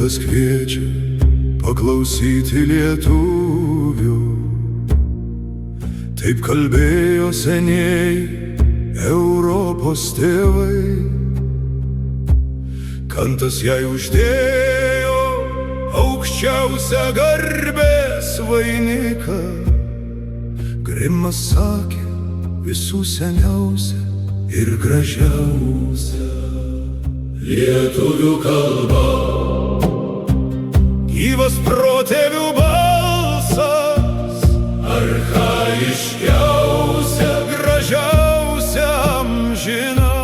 Liūtas kviečia paklausyti lietuvių. Taip kalbėjo senieji Europos tėvai. Kantas jai uždėjo aukščiausią garbės vainiką. Grimas sakė visų seniausia ir gražiausia lietuvių kalba. Gyvas protėvių balsas, archaiškiausia, gražiausia, amžina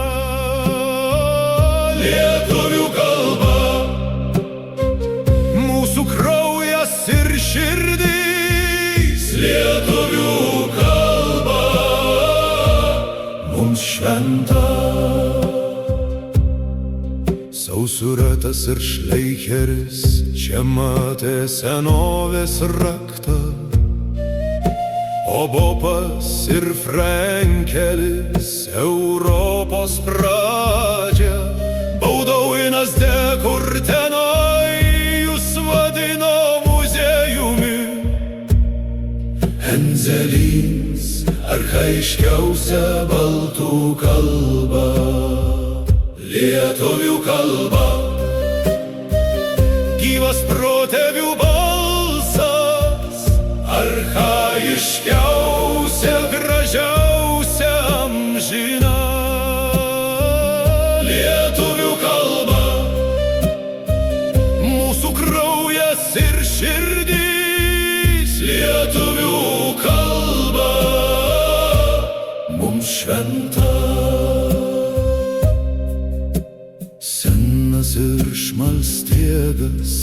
lietuvių kalba. Mūsų kraujas ir širdys, lietuvių kalba mums šventa. Sausuretas ir šleicheris čia matė senovės raktą, o Bopas ir Frenkelis Europos pradžią. Baudauinas de Kurtenai jūs vadino muziejumi. Enzelins archaiškiausia baltų kalba, lietuvių kalba. Gyvas protėvių balsas, archaiškiausia, gražiausia, amžina lietuvių kalba. Mūsų kraujas ir širdys, lietuvių kalba mums šventa. Senas ir šmalstiegas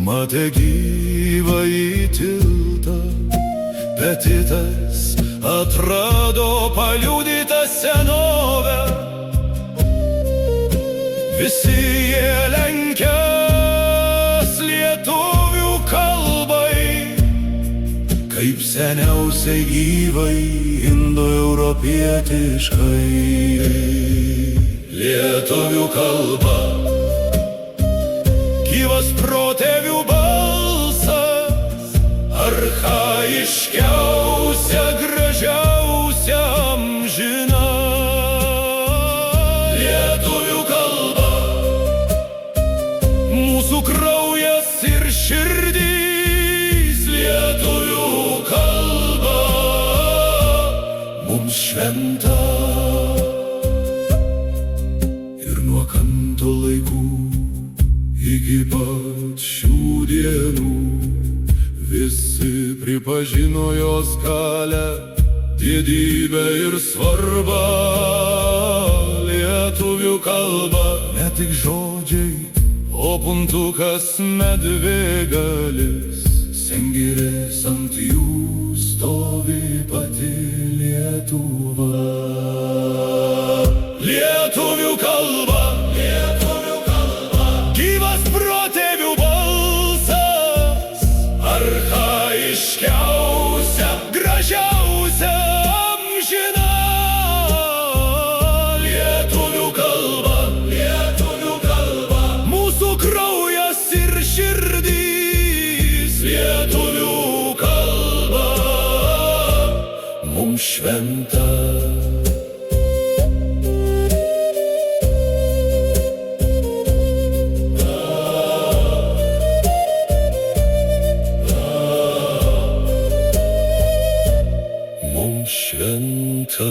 matė gyvąjį tiltą, Petitas atrado paliudytą senovę. Visi jie lenkias lietuvių kalbai, kaip seniausiai gyvai indoeuropietiškai lietuvių kalba. Gyvas protėvių balsas, archaiškiausia, gražiausia, amžina lietuvių kalba. Mūsų kraujas ir širdys, lietuvių kalba mums šventa. Kanto laikų iki pat šių dienų visi pripažino jos galią, didybę ir svarbą. Lietuvių kalba ne tik žodžiai, o puntukas medvėgalis. Sengirės ant jų stovi pati Lietuva. Lietuvių kalba, lietuvių kalba. Gyvas protėvių balsas, archaiškiausia, gražiausia, amžina lietuvių kalba, lietuvių kalba. Mūsų kraujas ir širdys, lietuvių kalba mums šventa. Šventa.